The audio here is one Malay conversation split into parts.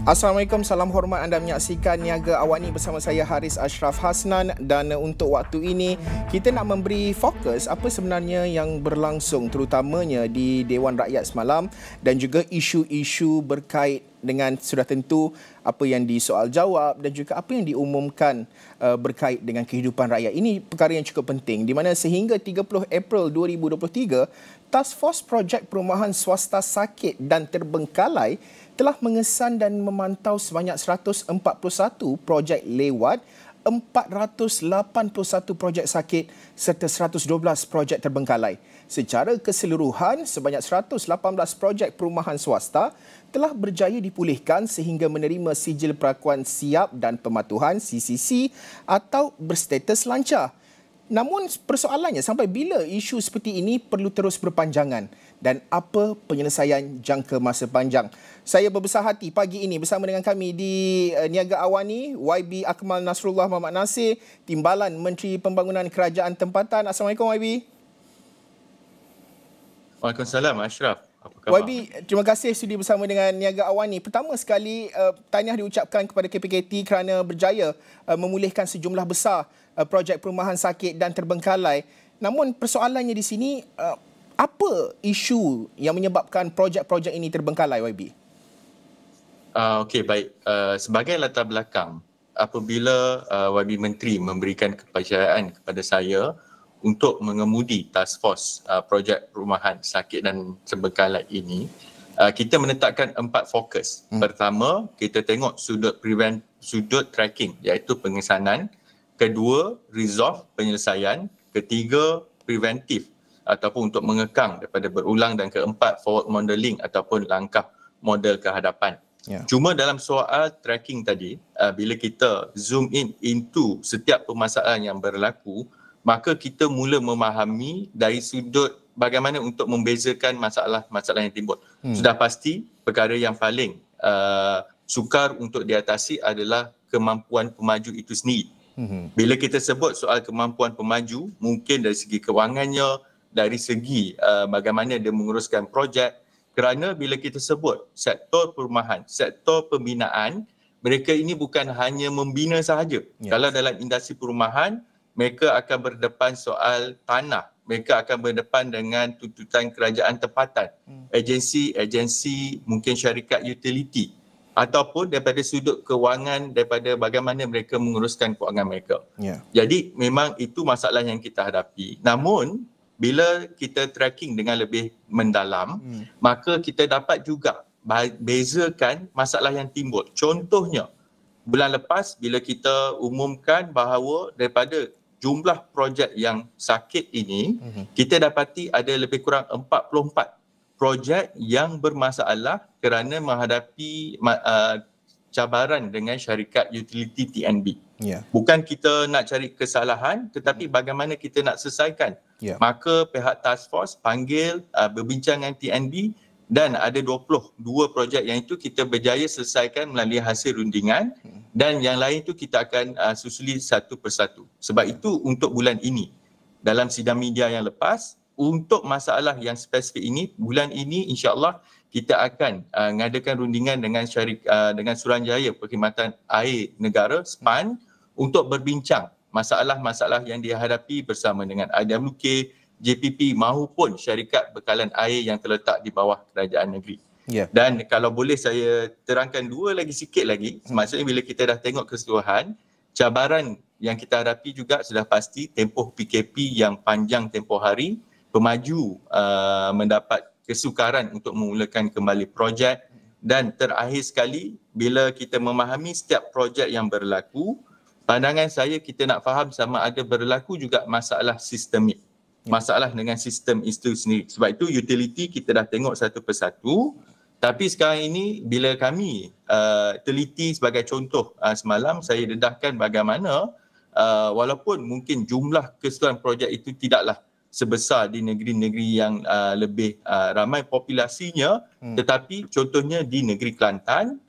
Assalamualaikum, salam hormat, anda menyaksikan Niaga Awani bersama saya Haris Ashraf Hasnan, dan untuk waktu ini kita nak memberi fokus apa sebenarnya yang berlangsung terutamanya di Dewan Rakyat semalam dan juga isu-isu berkait dengan sudah tentu apa yang disoal jawab dan juga apa yang diumumkan berkait dengan kehidupan rakyat. Ini perkara yang cukup penting di mana sehingga 30 April 2023 Task Force Projek Perumahan Swasta Sakit dan Terbengkalai telah mengesan dan memantau sebanyak 141 projek lewat, 481 projek sakit serta 112 projek terbengkalai. Secara keseluruhan, sebanyak 118 projek perumahan swasta telah berjaya dipulihkan sehingga menerima sijil perakuan siap dan pematuhan (CCC) atau berstatus lancar. Namun persoalannya, sampai bila isu seperti ini perlu terus berpanjangan dan apa penyelesaian jangka masa panjang? Saya berbesar hati pagi ini bersama dengan kami di Niaga Awani, YB Akmal Nasrullah Muhammad Nasir, Timbalan Menteri Pembangunan Kerajaan Tempatan. Assalamualaikum YB. Waalaikumsalam Ashraf. Apa khabar? YB, terima kasih sudi bersama dengan Niaga Awani. Pertama sekali, tahniah diucapkan kepada KPKT kerana berjaya memulihkan sejumlah besar projek perumahan sakit dan terbengkalai. Namun persoalannya di sini, apa isu yang menyebabkan projek-projek ini terbengkalai, YB? Okey, baik. Sebagai latar belakang, apabila YB Menteri memberikan kepercayaan kepada saya untuk mengemudi Task Force Projek Perumahan Sakit dan Terbengkalai ini, kita menetapkan 4 fokus. Pertama, kita tengok sudut tracking iaitu pengesanan. Kedua, resolve penyelesaian. Ketiga, preventif ataupun untuk mengekang daripada berulang. Dan keempat, forward modelling ataupun langkah model ke hadapan. Cuma dalam soal tracking tadi, bila kita zoom in into setiap permasalahan yang berlaku, maka kita mula memahami dari sudut bagaimana untuk membezakan masalah-masalah yang timbul. Sudah pasti perkara yang paling sukar untuk diatasi adalah kemampuan pemaju itu sendiri. Bila kita sebut soal kemampuan pemaju, mungkin dari segi kewangannya, dari segi bagaimana dia menguruskan projek, kerana bila kita sebut sektor perumahan, sektor pembinaan, mereka ini bukan hanya membina sahaja. Kalau dalam industri perumahan, mereka akan berdepan soal tanah, mereka akan berdepan dengan tuntutan kerajaan tempatan, agensi, mungkin syarikat utility, ataupun daripada sudut kewangan, daripada bagaimana mereka menguruskan kewangan mereka. Jadi memang itu masalah yang kita hadapi. Namun bila kita tracking dengan lebih mendalam, maka kita dapat juga bezakan masalah yang timbul. Contohnya, bulan lepas bila kita umumkan bahawa daripada jumlah projek yang sakit ini, kita dapati ada lebih kurang 44 projek yang bermasalah kerana menghadapi cabaran dengan syarikat utility TNB. Bukan kita nak cari kesalahan, tetapi bagaimana kita nak selesaikan. Maka pihak task force panggil, berbincang dengan TNB, dan ada 22 projek yang itu kita berjaya selesaikan melalui hasil rundingan, dan yang lain itu kita akan susuli satu persatu. Sebab itu untuk bulan ini, dalam sidang media yang lepas, untuk masalah yang spesifik ini, bulan ini insya-Allah kita akan mengadakan rundingan dengan dengan Suruhanjaya Perkhidmatan Air Negara (SPAN) untuk berbincang masalah-masalah yang dihadapi bersama dengan IWK, JPP maupun syarikat bekalan air yang terletak di bawah kerajaan negeri. Dan kalau boleh saya terangkan sikit lagi, maksudnya bila kita dah tengok keseluruhan, cabaran yang kita hadapi juga sudah pasti tempoh PKP yang panjang tempoh hari, pemaju mendapat kesukaran untuk memulakan kembali projek, dan terakhir sekali bila kita memahami setiap projek yang berlaku, pandangan saya kita nak faham sama ada berlaku juga masalah sistemik, masalah dengan sistem itu sendiri. Sebab itu utility kita dah tengok satu persatu, tapi sekarang ini bila kami teliti sebagai contoh, semalam saya dedahkan bagaimana walaupun mungkin jumlah keseluruhan projek itu tidaklah sebesar di negeri-negeri yang lebih ramai populasinya, tetapi contohnya di negeri Kelantan,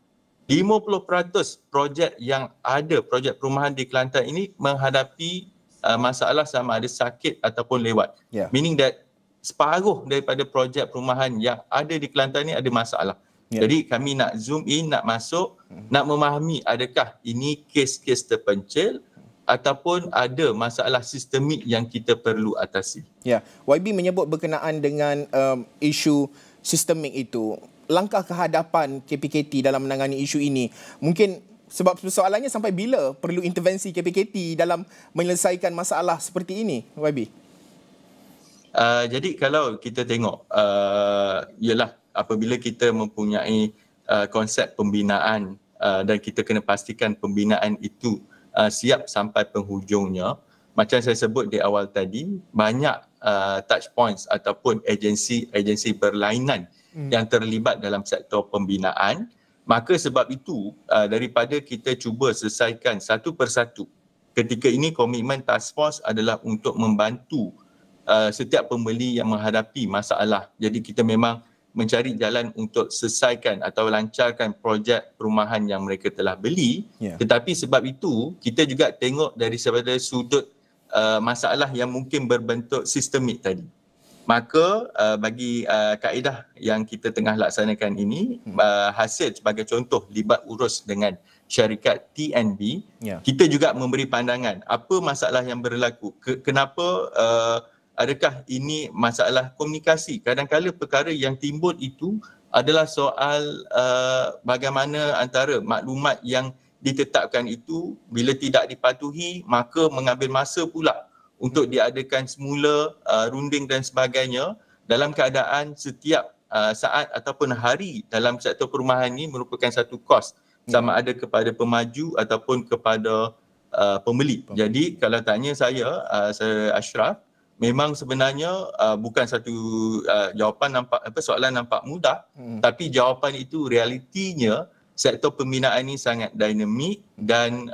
50% projek yang ada, projek perumahan di Kelantan ini menghadapi masalah sama ada sakit ataupun lewat. Meaning that separuh daripada projek perumahan yang ada di Kelantan ini ada masalah. Jadi kami nak zoom in, nak masuk, nak memahami adakah ini kes-kes terpencil ataupun ada masalah sistemik yang kita perlu atasi. Ya, YB menyebut berkenaan dengan isu sistemik itu. Langkah ke hadapan KPKT dalam menangani isu ini. Mungkin sebab persoalannya sampai bila perlu intervensi KPKT dalam menyelesaikan masalah seperti ini, YB? Jadi kalau kita tengok, ialah apabila kita mempunyai konsep pembinaan dan kita kena pastikan pembinaan itu siap sampai penghujungnya, macam saya sebut di awal tadi, banyak touch points ataupun agensi berlainan yang terlibat dalam sektor pembinaan. Maka sebab itu daripada kita cuba selesaikan satu persatu, ketika ini komitmen task force adalah untuk membantu setiap pembeli yang menghadapi masalah. Jadi kita memang mencari jalan untuk selesaikan atau lancarkan projek perumahan yang mereka telah beli. Tetapi sebab itu kita juga tengok dari sudut masalah yang mungkin berbentuk sistemik tadi. Maka bagi kaedah yang kita tengah laksanakan ini, hasil sebagai contoh libat urus dengan syarikat TNB, kita juga memberi pandangan apa masalah yang berlaku, kenapa adakah ini masalah komunikasi. Kadang-kadang perkara yang timbul itu adalah soal bagaimana antara maklumat yang ditetapkan itu bila tidak dipatuhi, maka mengambil masa pula untuk diadakan semula runding dan sebagainya, dalam keadaan setiap saat ataupun hari dalam sektor perumahan ini merupakan satu kos, sama ada kepada pemaju ataupun kepada pembeli. Jadi kalau tanya saya Ashraf, memang sebenarnya bukan satu jawapan soalan nampak mudah, tapi jawapan itu realitinya sektor pembinaan ini sangat dinamik dan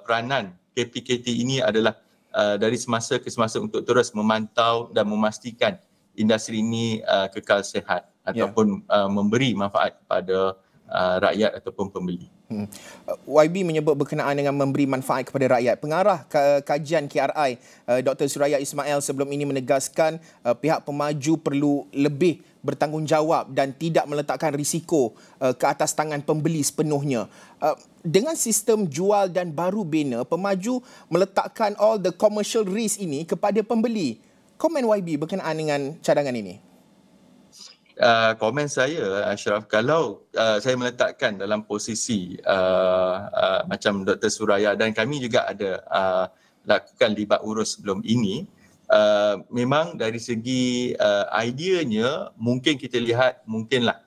peranan KPKT ini adalah dari semasa ke semasa untuk terus memantau dan memastikan industri ini kekal sihat ataupun memberi manfaat kepada rakyat ataupun pembeli. YB menyebut berkenaan dengan memberi manfaat kepada rakyat. Pengarah kajian KRI Dr. Suraya Ismail sebelum ini menegaskan pihak pemaju perlu lebih bertanggungjawab dan tidak meletakkan risiko ke atas tangan pembeli sepenuhnya. Dengan sistem jual dan baru bina, pemaju meletakkan all the commercial risk ini kepada pembeli. Komen YB berkenaan dengan cadangan ini? Komen saya, Ashraf, kalau saya meletakkan dalam posisi macam Dr. Suraya dan kami juga ada lakukan libat urus sebelum ini, memang dari segi ideanya mungkin kita lihat mungkinlah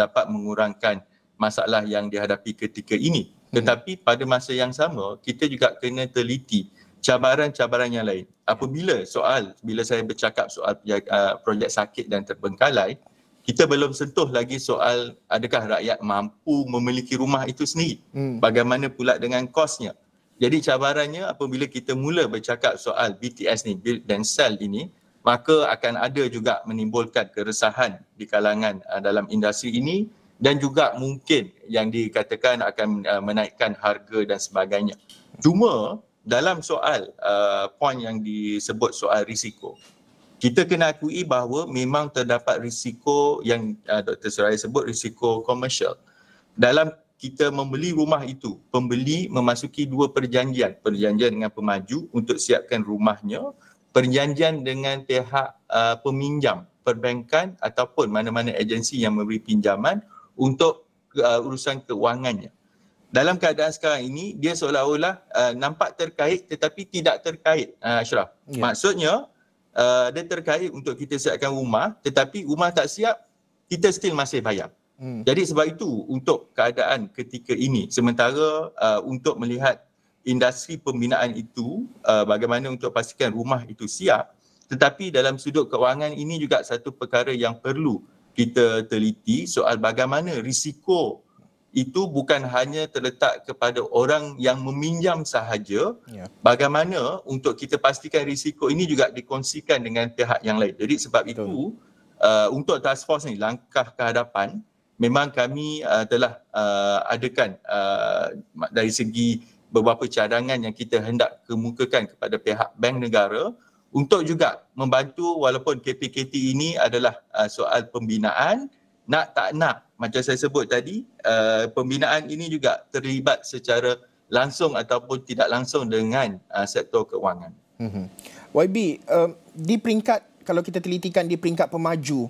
dapat mengurangkan masalah yang dihadapi ketika ini. Tetapi pada masa yang sama, kita juga kena teliti cabaran-cabaran yang lain. Apabila bila saya bercakap soal projek sakit dan terbengkalai, kita belum sentuh lagi soal adakah rakyat mampu memiliki rumah itu sendiri. Bagaimana pula dengan kosnya. Jadi cabarannya apabila kita mula bercakap soal BTS ni, build and sell ini, maka akan ada juga menimbulkan keresahan di kalangan dalam industri ini dan juga mungkin yang dikatakan akan menaikkan harga dan sebagainya. Cuma dalam soal poin yang disebut soal risiko, kita kena akui bahawa memang terdapat risiko yang Dr. Suraya sebut risiko komersial. Dalam kita membeli rumah itu, pembeli memasuki dua perjanjian. Perjanjian dengan pemaju untuk siapkan rumahnya, perjanjian dengan pihak peminjam, perbankan ataupun mana-mana agensi yang memberi pinjaman untuk urusan keuangannya. Dalam keadaan sekarang ini, dia seolah-olah nampak terkait tetapi tidak terkait, Ashraf. Maksudnya, dia terkait untuk kita siapkan rumah, tetapi rumah tak siap, kita still masih bayar. Jadi sebab itu untuk keadaan ketika ini, sementara untuk melihat industri pembinaan itu, bagaimana untuk pastikan rumah itu siap, tetapi dalam sudut keuangan ini juga satu perkara yang perlu kita teliti soal bagaimana risiko itu bukan hanya terletak kepada orang yang meminjam sahaja, bagaimana untuk kita pastikan risiko ini juga dikongsikan dengan pihak yang lain. Jadi sebab itu untuk task force ni, langkah ke hadapan, memang kami telah adakan dari segi beberapa cadangan yang kita hendak kemukakan kepada pihak bank negara untuk juga membantu, walaupun KPKT ini adalah soal pembinaan, nak tak nak macam saya sebut tadi, pembinaan ini juga terlibat secara langsung ataupun tidak langsung dengan sektor keuangan. YB, di peringkat, kalau kita telitikan di peringkat pemaju,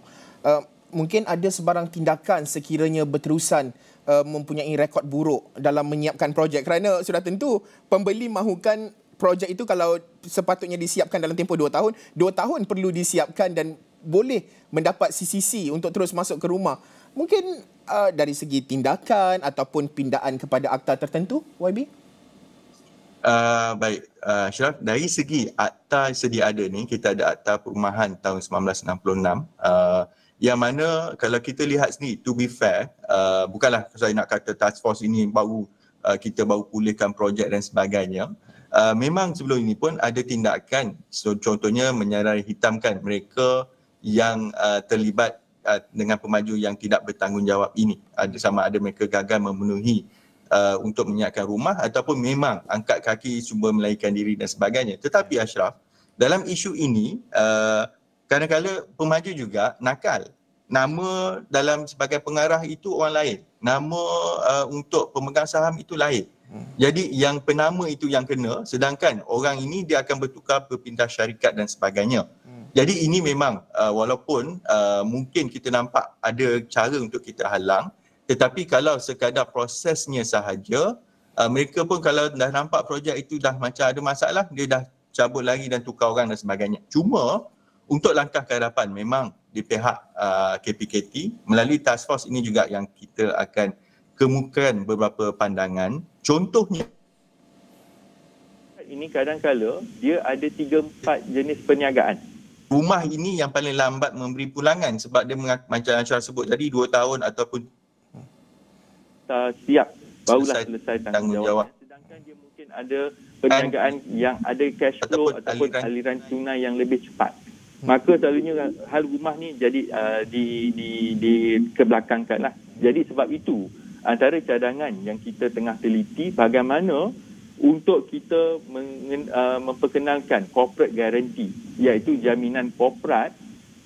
mungkin ada sebarang tindakan sekiranya berterusan mempunyai rekod buruk dalam menyiapkan projek, kerana sudah tentu pembeli mahukan projek itu kalau sepatutnya disiapkan dalam tempoh 2 tahun, 2 tahun perlu disiapkan dan boleh mendapat CCC untuk terus masuk ke rumah. Mungkin dari segi tindakan ataupun pindaan kepada akta tertentu, YB? Baik, Ashraf, dari segi akta sedia ada ni, kita ada akta perumahan tahun 1966, yang mana kalau kita lihat sini, to be fair, bukanlah saya nak kata task force ini baru kita baru pulihkan projek dan sebagainya. Memang sebelum ini pun ada tindakan, contohnya menyarai hitamkan mereka yang terlibat dengan pemaju yang tidak bertanggungjawab ini. Sama ada mereka gagal memenuhi untuk menyiapkan rumah ataupun memang angkat kaki cuba melarikan diri dan sebagainya. Tetapi Ashraf, dalam isu ini kadang-kadang pemaju juga nakal. Nama dalam sebagai pengarah itu orang lain. Nama untuk pemegang saham itu lain. Jadi yang penama itu yang kena, sedangkan orang ini dia akan bertukar berpindah syarikat dan sebagainya. Jadi ini memang walaupun mungkin kita nampak ada cara untuk kita halang, tetapi kalau sekadar prosesnya sahaja, mereka pun kalau dah nampak projek itu dah macam ada masalah, dia dah cabut lagi dan tukar orang dan sebagainya. Cuma untuk langkah ke hadapan memang di pihak KPKT melalui task force ini juga yang kita akan kemukakan beberapa pandangan. Contohnya, ini kadang-kala dia ada 3-4 jenis perniagaan. Rumah ini yang paling lambat memberi pulangan sebab dia macam Ashraf sebut tadi 2 tahun ataupun siap barulah selesai tanggungjawab. Sedangkan dia mungkin ada perniagaan yang ada cash flow ataupun aliran tunai yang lebih cepat. Maka selalunya hal rumah ni jadi dikebelakangkan lah. Jadi sebab itu antara cadangan yang kita tengah teliti bagaimana untuk kita memperkenalkan corporate guarantee, iaitu jaminan korporat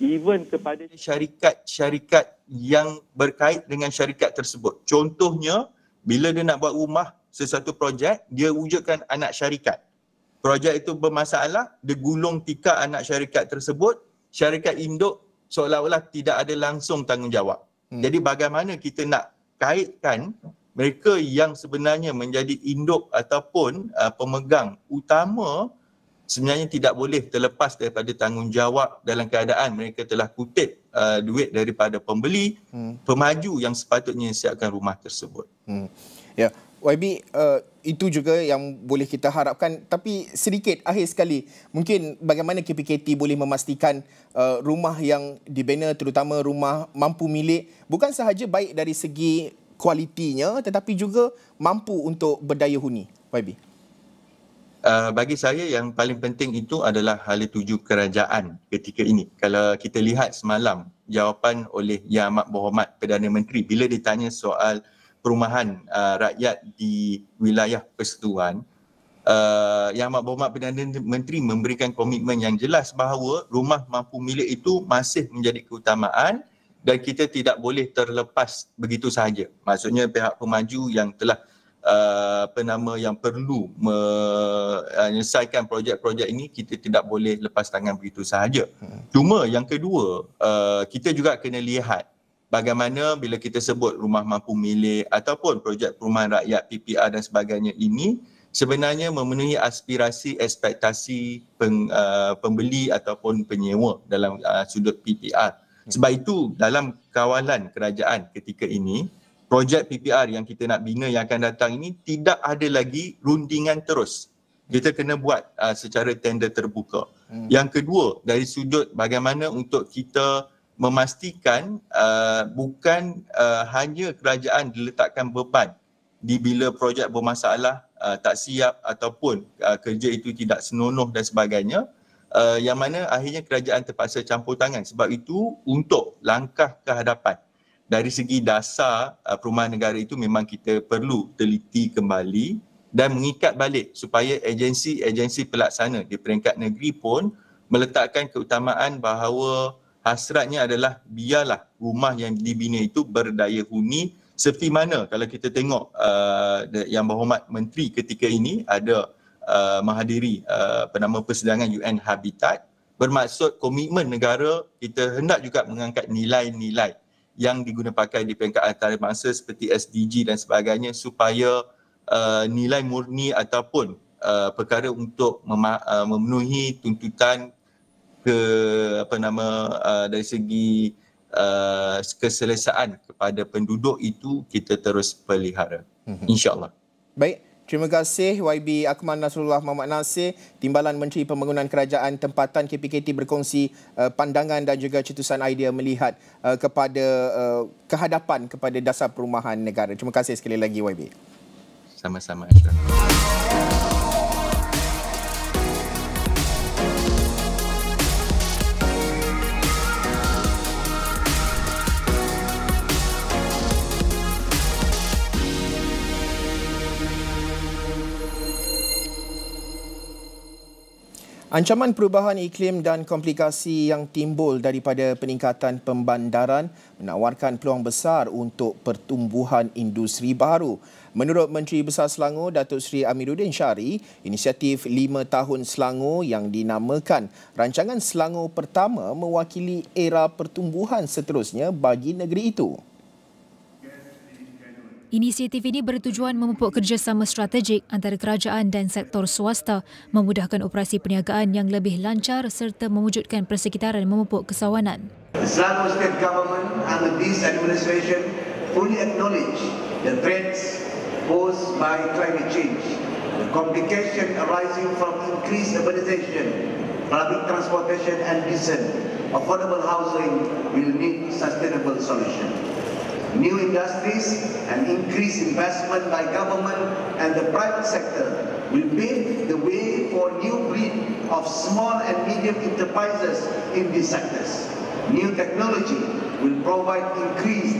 even kepada syarikat-syarikat yang berkait dengan syarikat tersebut. Contohnya, bila dia nak buat rumah sesuatu projek, dia wujudkan anak syarikat. Projek itu bermasalah, dia gulung tikar anak syarikat tersebut, syarikat induk seolah-olah tidak ada langsung tanggungjawab. Jadi bagaimana kita nak kaitkan mereka yang sebenarnya menjadi induk ataupun pemegang utama sebenarnya tidak boleh terlepas daripada tanggungjawab dalam keadaan mereka telah kutip duit daripada pembeli, pemaju yang sepatutnya siapkan rumah tersebut. Ya, YB, itu juga yang boleh kita harapkan. Tapi sedikit akhir sekali, mungkin bagaimana KPKT boleh memastikan rumah yang dibina, terutama rumah mampu milik, bukan sahaja baik dari segi kualitinya tetapi juga mampu untuk berdaya huni, YB? Bagi saya yang paling penting itu adalah hala tuju kerajaan ketika ini. Kalau kita lihat semalam jawapan oleh Yang Amat Berhormat Perdana Menteri bila ditanya soal perumahan rakyat di wilayah Persekutuan, Yang Amat Berhormat Perdana Menteri memberikan komitmen yang jelas bahawa rumah mampu milik itu masih menjadi keutamaan dan kita tidak boleh terlepas begitu sahaja. Maksudnya pihak pemaju yang telah yang perlu menyelesaikan projek-projek ini, kita tidak boleh lepas tangan begitu sahaja. Cuma yang kedua, kita juga kena lihat bagaimana bila kita sebut rumah mampu milik ataupun projek perumahan rakyat PPR dan sebagainya ini sebenarnya memenuhi aspirasi, ekspektasi pembeli ataupun penyewa dalam sudut PPR. Sebab itu dalam kawalan kerajaan ketika ini, projek PPR yang kita nak bina yang akan datang ini tidak ada lagi rundingan terus. Kita kena buat secara tender terbuka. Yang kedua, dari sudut bagaimana untuk kita memastikan bukan hanya kerajaan diletakkan beban di bila projek bermasalah, tak siap ataupun kerja itu tidak senonoh dan sebagainya, yang mana akhirnya kerajaan terpaksa campur tangan. Sebab itu untuk langkah ke hadapan dari segi dasar perumahan negara itu memang kita perlu teliti kembali dan mengikat balik supaya agensi-agensi pelaksana di peringkat negeri pun meletakkan keutamaan bahawa hasratnya adalah biarlah rumah yang dibina itu berdaya huni, seperti mana kalau kita tengok Yang Berhormat Menteri ketika ini ada menghadiri persidangan UN Habitat, bermaksud komitmen negara kita hendak juga mengangkat nilai-nilai yang diguna pakai di peringkat antarabangsa seperti SDG dan sebagainya, supaya nilai murni ataupun perkara untuk memenuhi tuntutan dari segi keselesaan kepada penduduk itu kita terus pelihara, insya-Allah. Baik, terima kasih YB Akmal Nasrullah Muhammad Nasir, Timbalan Menteri Pembangunan Kerajaan Tempatan KPKT, berkongsi pandangan dan juga cetusan idea melihat kepada kehadapan kepada dasar perumahan negara. Terima kasih sekali lagi YB. Sama-sama, Astro. Ancaman perubahan iklim dan komplikasi yang timbul daripada peningkatan pembandaran menawarkan peluang besar untuk pertumbuhan industri baharu. Menurut Menteri Besar Selangor, Datuk Seri Amiruddin Syari, inisiatif 5 tahun Selangor yang dinamakan Rancangan Selangor Pertama mewakili era pertumbuhan seterusnya bagi negeri itu. Inisiatif ini bertujuan memupuk kerjasama strategik antara kerajaan dan sektor swasta, memudahkan operasi perniagaan yang lebih lancar serta mewujudkan persekitaran memupuk kesawanan. The Selangor State Government under this administration fully acknowledge the threats posed by climate change, the complication arising from increased urbanization, public transportation and decent, affordable housing will need sustainable solutions. New industries and increased investment by government and the private sector will pave the way for new breed of small and medium enterprises in these sectors. New technology will provide increased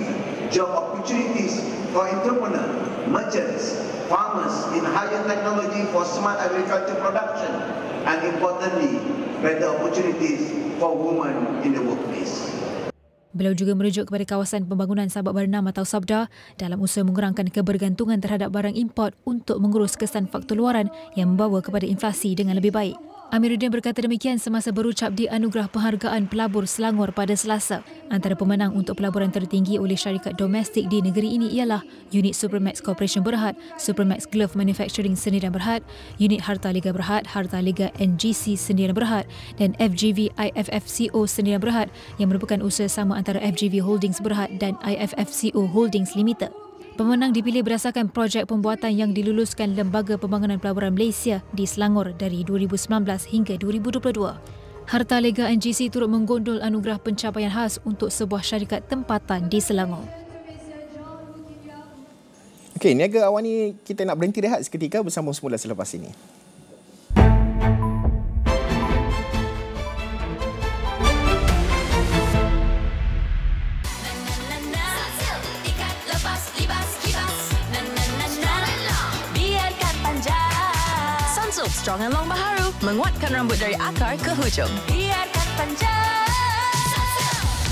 job opportunities for entrepreneurs, merchants, farmers in higher technology for smart agriculture production, and importantly, better opportunities for women in the workplace. Beliau juga merujuk kepada kawasan pembangunan Sabak Bernam atau Sabda dalam usaha mengurangkan kebergantungan terhadap barang import untuk mengurus kesan faktor luaran yang membawa kepada inflasi dengan lebih baik. Amiruddin berkata demikian semasa berucap di Anugerah Penghargaan Pelabur Selangor pada Selasa. Antara pemenang untuk pelaburan tertinggi oleh syarikat domestik di negeri ini ialah Unit Supermax Corporation Berhad, Supermax Glove Manufacturing Sendirian Berhad, Unit Harta Liga Berhad, Harta Liga NGC Sendirian Berhad dan FGV IFFCO Sendirian Berhad yang merupakan usaha sama antara FGV Holdings Berhad dan IFFCO Holdings Limited. Pemenang dipilih berdasarkan projek pembuatan yang diluluskan Lembaga Pembangunan Pelaburan Malaysia di Selangor dari 2019 hingga 2022. Harta Lega NGC turut menggondol anugerah pencapaian khas untuk sebuah syarikat tempatan di Selangor. Okey, Niaga Awani, kita nak berhenti rehat seketika, bersambung semula selepas ini. Strong and long Baharu menguatkan rambut dari akar ke hujung. Biarkan panjang.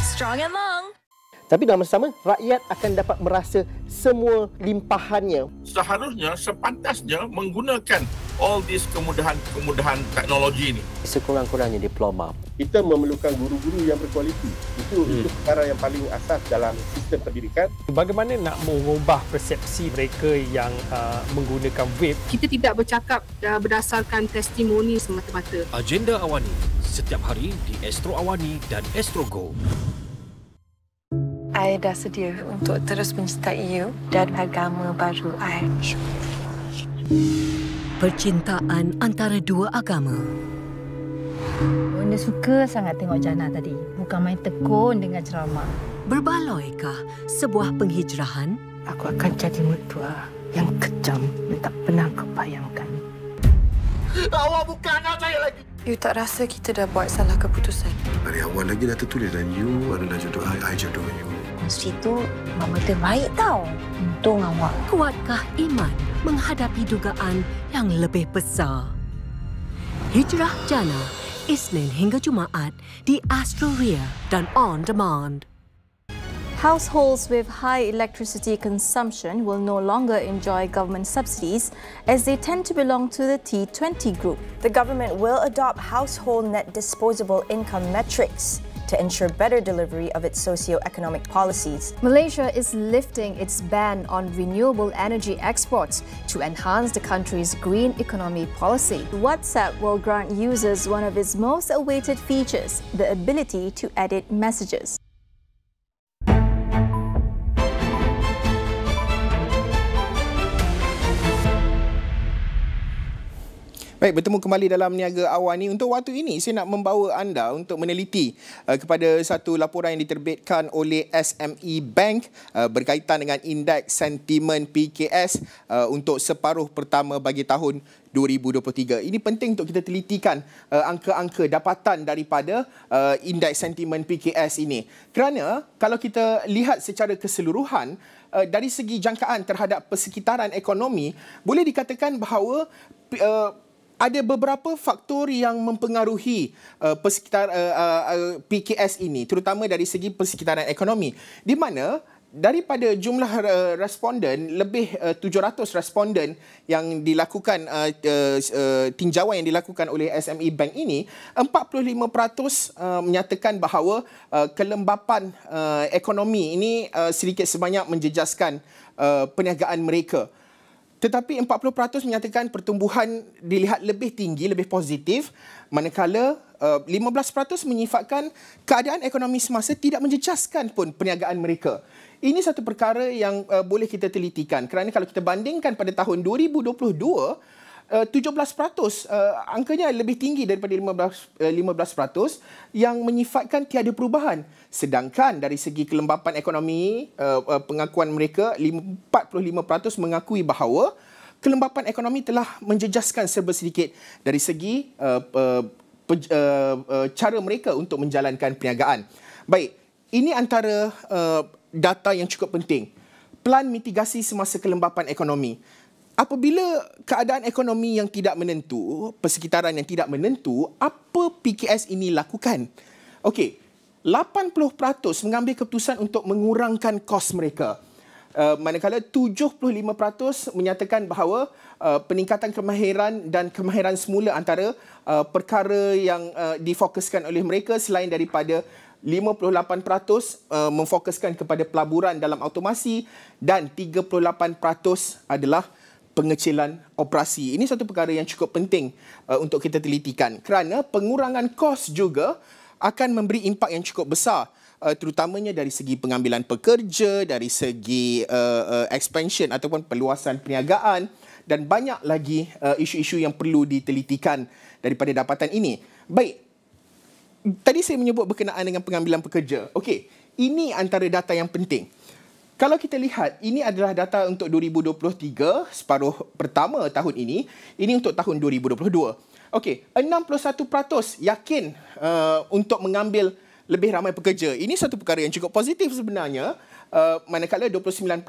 Strong and long. Tapi dalam masa sama, rakyat akan dapat merasa semua limpahannya. Seharusnya, sepantasnya menggunakan all these kemudahan teknologi ini. Sekurang-kurangnya diploma. Kita memerlukan guru-guru yang berkualiti. Itu perkara yang paling asas dalam sistem pendidikan. Bagaimana nak mengubah persepsi mereka yang menggunakan web? Kita tidak bercakap berdasarkan testimoni semata-mata. Agenda Awani setiap hari di Astro Awani dan Astro Go. I dah sedia untuk terus mencintai you dan agama baru I. Percintaan antara dua agama. Bunda suka sangat tengok Jana tadi. Bukan main tekun dengan ceramah. Berbaloikah sebuah penghijrahan? Aku akan jadi mertua yang kejam dan tak pernah kau bayangkan. Awak bukan anak saya lagi. You tak rasa kita dah buat salah keputusan? Dari awal lagi dah tertulis dan you adalah jodoh I jodoh you. Kongsi tu mama terbaik tau. Untung awak. Kuatkah iman menghadapi dugaan yang lebih besar? Hijrah Jana Isnin hingga Jumaat di Astro dan On Demand. Households with high electricity consumption will no longer enjoy government subsidies as they tend to belong to the T20 group. The government will adopt household net disposable income metrics to ensure better delivery of its socio-economic policies. Malaysia is lifting its ban on renewable energy exports to enhance the country's green economy policy. WhatsApp will grant users one of its most awaited features, the ability to edit messages. Baik, bertemu kembali dalam Niaga Awani. Untuk waktu ini, saya nak membawa anda untuk meneliti kepada satu laporan yang diterbitkan oleh SME Bank berkaitan dengan indeks sentimen PKS untuk separuh pertama bagi tahun 2023. Ini penting untuk kita telitikan angka-angka dapatan daripada indeks sentimen PKS ini. Kerana kalau kita lihat secara keseluruhan, dari segi jangkaan terhadap persekitaran ekonomi, boleh dikatakan bahawa ada beberapa faktor yang mempengaruhi PKS ini, terutama dari segi persekitaran ekonomi, di mana daripada jumlah responden, lebih 700 responden yang dilakukan tinjauan yang dilakukan oleh SME Bank ini, 45% menyatakan bahawa kelembapan ekonomi ini sedikit sebanyak menjejaskan perniagaan mereka. Tetapi 40% menyatakan pertumbuhan dilihat lebih tinggi, lebih positif, manakala 15% menyifatkan keadaan ekonomi semasa tidak menjejaskan pun perniagaan mereka. Ini satu perkara yang boleh kita telitikan, kerana kalau kita bandingkan pada tahun 2022, 17% angkanya lebih tinggi daripada 15% yang menyifatkan tiada perubahan. Sedangkan dari segi kelembapan ekonomi, pengakuan mereka, 45% mengakui bahawa kelembapan ekonomi telah menjejaskan serba sedikit dari segi cara mereka untuk menjalankan perniagaan. Baik, ini antara data yang cukup penting. Pelan mitigasi semasa kelembapan ekonomi. Apabila keadaan ekonomi yang tidak menentu, persekitaran yang tidak menentu, apa PKS ini lakukan? Okey, 80% mengambil keputusan untuk mengurangkan kos mereka. Manakala 75% menyatakan bahawa peningkatan kemahiran dan kemahiran semula antara perkara yang difokuskan oleh mereka, selain daripada 58% memfokuskan kepada pelaburan dalam automasi dan 38% adalah pengecilan operasi. Ini satu perkara yang cukup penting untuk kita telitikan, kerana pengurangan kos juga akan memberi impak yang cukup besar, terutamanya dari segi pengambilan pekerja, dari segi expansion ataupun perluasan perniagaan, dan banyak lagi isu-isu yang perlu ditelitikan daripada dapatan ini. Baik, tadi saya menyebut berkenaan dengan pengambilan pekerja. Okey, ini antara data yang penting. Kalau kita lihat, ini adalah data untuk 2023, separuh pertama tahun ini. Ini untuk tahun 2022. Okey, 61% yakin untuk mengambil lebih ramai pekerja. Ini satu perkara yang cukup positif sebenarnya. Manakala 29%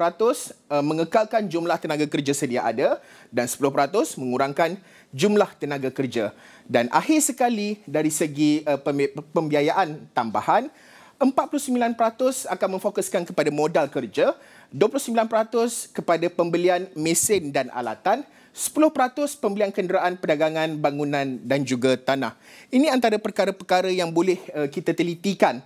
mengekalkan jumlah tenaga kerja sedia ada dan 10% mengurangkan jumlah tenaga kerja. Dan akhir sekali, dari segi pembiayaan tambahan, 49% akan memfokuskan kepada modal kerja, 29% kepada pembelian mesin dan alatan, 10% pembelian kenderaan perdagangan, bangunan dan juga tanah. Ini antara perkara-perkara yang boleh kita telitikan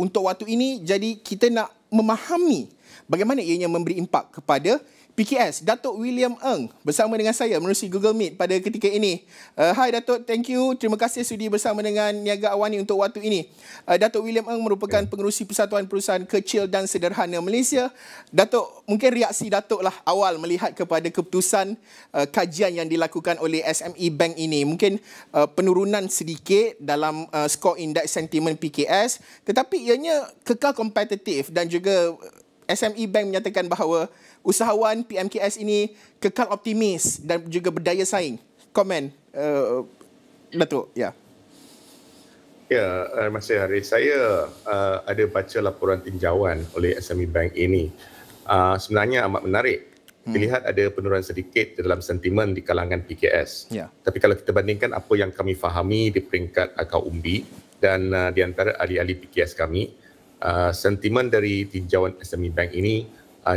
untuk waktu ini. Jadi kita nak memahami bagaimana ianya memberi impak kepada PKS. Datuk William Ng bersama dengan saya menerusi Google Meet pada ketika ini. Hai Datuk, thank you. Terima kasih sudi bersama dengan Niaga Awani untuk waktu ini. Datuk William Ng merupakan pengerusi Persatuan Perusahaan Kecil dan Sederhana Malaysia. Datuk, mungkin reaksi Datuk lah awal melihat kepada keputusan kajian yang dilakukan oleh SME Bank ini. Mungkin penurunan sedikit dalam skor indeks sentimen PKS, tetapi ianya kekal kompetitif, dan juga SME Bank menyatakan bahawa usahawan PMKS ini kekal optimis dan juga berdaya saing. Komen, Datuk. Ya. Ya, terima kasih Haris. Saya ada baca laporan tinjauan oleh SME Bank ini. Sebenarnya amat menarik kita lihat ada penurunan sedikit dalam sentimen di kalangan PKS. Tapi kalau kita bandingkan apa yang kami fahami di peringkat akar umbi dan di antara ahli-ahli PKS kami, sentimen dari tinjauan SME Bank ini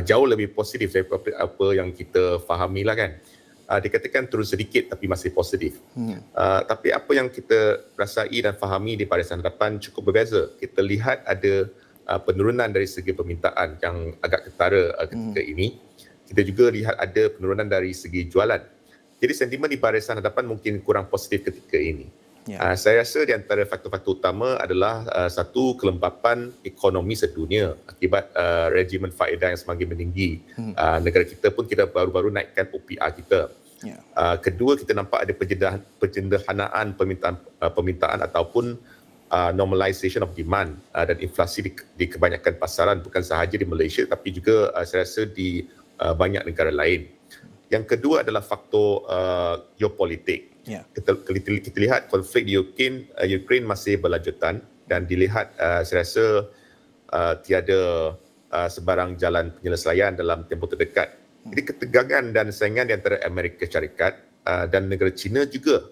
jauh lebih positif daripada apa yang kita fahami lah kan. Dikatakan turun sedikit tapi masih positif. Tapi apa yang kita rasai dan fahami di Barisan Hadapan cukup berbeza. Kita lihat ada penurunan dari segi permintaan yang agak ketara ketika ini. Kita juga lihat ada penurunan dari segi jualan. Jadi sentimen di Barisan Hadapan mungkin kurang positif ketika ini. Saya rasa di antara faktor-faktor utama adalah satu, kelembapan ekonomi sedunia akibat regimen faedah yang semakin meninggi. Negara kita pun kita baru-baru naikkan OPR kita. Kedua, kita nampak ada penjederhanaan permintaan ataupun normalization of demand dan inflasi di kebanyakan pasaran, bukan sahaja di Malaysia tapi juga saya rasa di banyak negara lain. Yang kedua adalah faktor geopolitik. Kita lihat konflik di Ukraine masih berlanjutan dan dilihat saya rasa tiada sebarang jalan penyelesaian dalam tempoh terdekat. Jadi ketegangan dan saingan di antara Amerika Syarikat dan negara China juga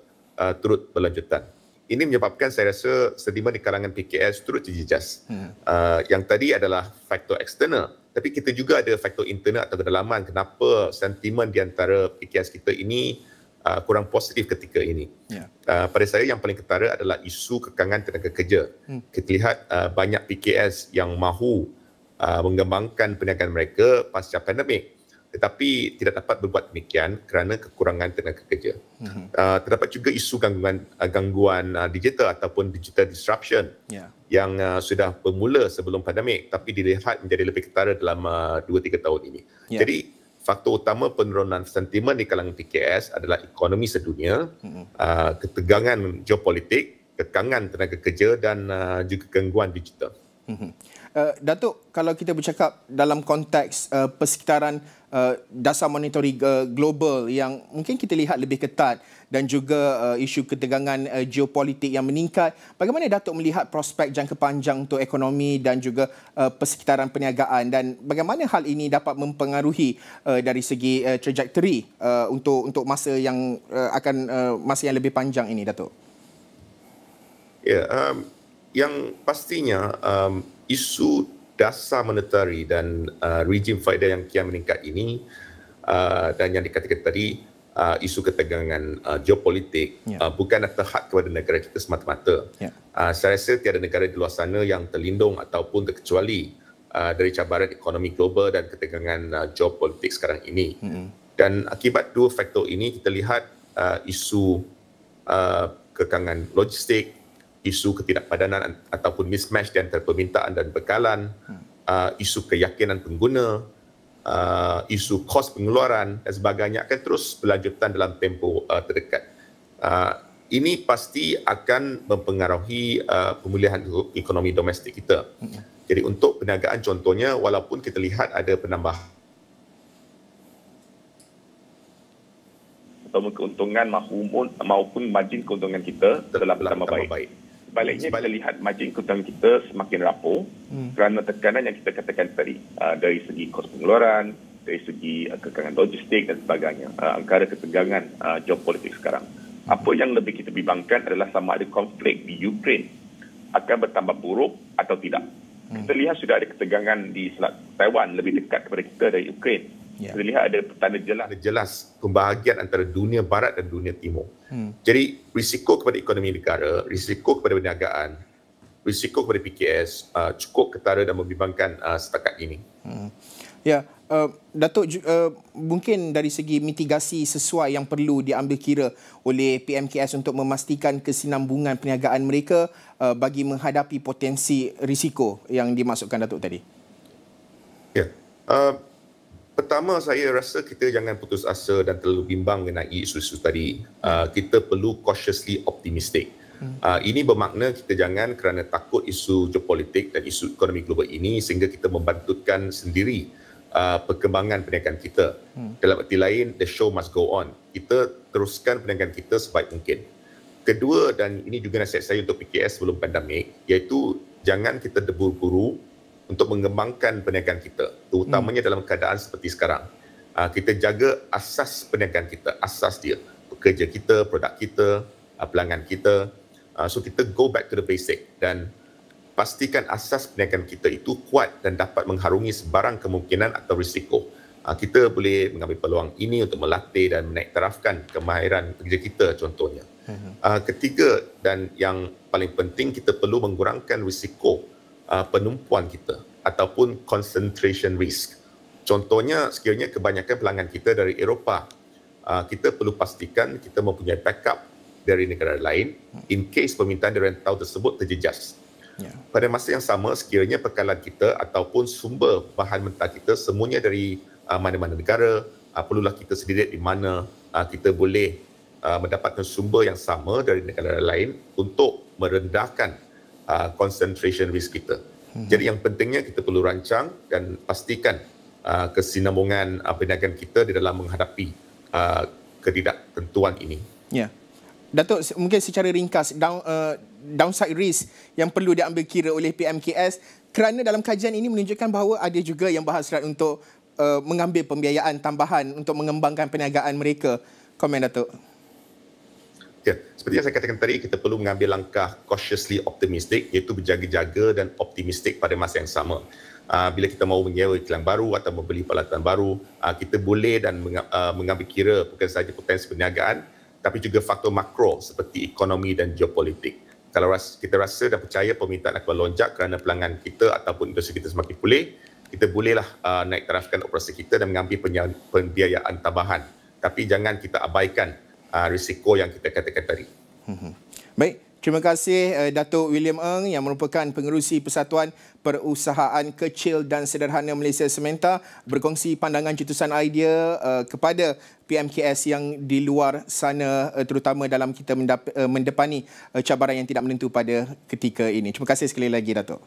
turut berlanjutan. Ini menyebabkan saya rasa sentimen di kalangan PKS turut terjejas. Yang tadi adalah faktor eksternal, tapi kita juga ada faktor internal atau kedalaman kenapa sentimen di antara PKS kita ini kurang positif ketika ini. Pada saya yang paling ketara adalah isu kekangan tenaga kerja. Kita lihat banyak PKS yang mahu mengembangkan perniagaan mereka pasca pandemik, tetapi tidak dapat berbuat demikian kerana kekurangan tenaga kerja. Terdapat juga isu gangguan digital ataupun digital disruption yang sudah bermula sebelum pandemik tapi dilihat menjadi lebih ketara dalam 2-3 tahun ini. Jadi faktor utama penurunan sentimen di kalangan PKS adalah ekonomi sedunia, ketegangan geopolitik, kekangan tenaga kerja dan juga gangguan digital. Datuk, kalau kita bercakap dalam konteks persekitaran dasar monetari global yang mungkin kita lihat lebih ketat dan juga isu ketegangan geopolitik yang meningkat, bagaimana Datuk melihat prospek jangka panjang untuk ekonomi dan juga persekitaran perniagaan dan bagaimana hal ini dapat mempengaruhi dari segi trajectory untuk masa yang akan masa yang lebih panjang ini, Datuk? Yang pastinya isu dasar monetari dan rejim faedah yang kian meningkat ini dan yang dikatakan tadi isu ketegangan geopolitik bukan terhad kepada negara kita semata-mata. Saya rasa tiada negara di luar sana yang terlindung ataupun terkecuali dari cabaran ekonomi global dan ketegangan geopolitik sekarang ini. Dan akibat dua faktor ini kita lihat isu kekangan logistik, isu ketidakpadanan ataupun mismatch di antara permintaan dan bekalan, isu keyakinan pengguna, isu kos pengeluaran dan sebagainya akan terus berlanjutan dalam tempoh terdekat. Ini pasti akan mempengaruhi pemulihan ekonomi domestik kita. Jadi untuk perniagaan contohnya, walaupun kita lihat ada penambahan atau keuntungan maupun margin keuntungan kita telah bertambah baik. Sebaliknya kita lihat margin keuntungan kita semakin rapuh kerana tekanan yang kita katakan tadi dari segi kos pengeluaran, dari segi kekangan logistik dan sebagainya, angkara ketegangan geopolitik sekarang. Apa yang lebih kita bimbangkan adalah sama ada konflik di Ukraine akan bertambah buruk atau tidak. Kita lihat sudah ada ketegangan di Selat Taiwan lebih dekat kepada kita dari Ukraine. Kita lihat ada tanda jelas pembahagian antara dunia barat dan dunia timur. Jadi risiko kepada ekonomi negara, risiko kepada perniagaan, risiko kepada PKS cukup ketara dan membimbangkan setakat ini. Datuk, mungkin dari segi mitigasi sesuai yang perlu diambil kira oleh PMKS untuk memastikan kesinambungan perniagaan mereka bagi menghadapi potensi risiko yang dimaksudkan Datuk tadi. Pertama, saya rasa kita jangan putus asa dan terlalu bimbang mengenai isu-isu tadi. Kita perlu cautiously optimistic. Ini bermakna kita jangan kerana takut isu geopolitik dan isu ekonomi global ini sehingga kita membantutkan sendiri perkembangan perniagaan kita. Dalam arti lain, the show must go on. Kita teruskan perniagaan kita sebaik mungkin. Kedua, dan ini juga nasihat saya untuk PKS sebelum pandemik, iaitu jangan kita terburu-buru untuk mengembangkan perniagaan kita, terutamanya dalam keadaan seperti sekarang. kita jaga asas perniagaan kita, asas dia, pekerja kita, produk kita, pelanggan kita. So kita go back to the basic dan pastikan asas perniagaan kita itu kuat dan dapat mengharungi sebarang kemungkinan atau risiko. Kita boleh mengambil peluang ini untuk melatih dan menaiktarafkan kemahiran pekerja kita contohnya. Ketiga dan yang paling penting, kita perlu mengurangkan risiko penumpuan kita ataupun concentration risk. Contohnya sekiranya kebanyakan pelanggan kita dari Eropah, kita perlu pastikan kita mempunyai backup dari negara lain in case permintaan dirantau tersebut terjejas. Pada masa yang sama, sekiranya pekalan kita ataupun sumber bahan mentah kita semuanya dari mana-mana negara, perlulah kita sedia di mana kita boleh mendapatkan sumber yang sama dari negara lain untuk merendahkan concentration risk kita. Jadi yang pentingnya kita perlu rancang dan pastikan kesinambungan perniagaan kita di dalam menghadapi ketidaktentuan ini. Ya. Datuk, mungkin secara ringkas, downside risk yang perlu diambil kira oleh PMKS, kerana dalam kajian ini menunjukkan bahawa ada juga yang berhasrat untuk mengambil pembiayaan tambahan untuk mengembangkan perniagaan mereka. Komen, Datuk. Ya, seperti yang saya katakan tadi, kita perlu mengambil langkah cautiously optimistic, iaitu berjaga-jaga dan optimistik pada masa yang sama. Bila kita mahu menyewa iklan baru atau membeli peralatan baru, kita boleh dan mengambil kira bukan sahaja potensi perniagaan, tapi juga faktor makro seperti ekonomi dan geopolitik. Kalau kita rasa dan percaya permintaan akan melonjak kerana pelanggan kita ataupun industri kita semakin pulih, kita bolehlah naik tarafkan operasi kita dan mengambil pembiayaan tambahan. Tapi jangan kita abaikan risiko yang kita katakan tadi. Baik, terima kasih Datuk William Ng yang merupakan pengerusi Persatuan Perusahaan Kecil dan Sederhana Malaysia Sementa, berkongsi pandangan cetusan idea kepada PMKS yang di luar sana, terutama dalam kita mendepani cabaran yang tidak menentu pada ketika ini. Terima kasih sekali lagi, Datuk.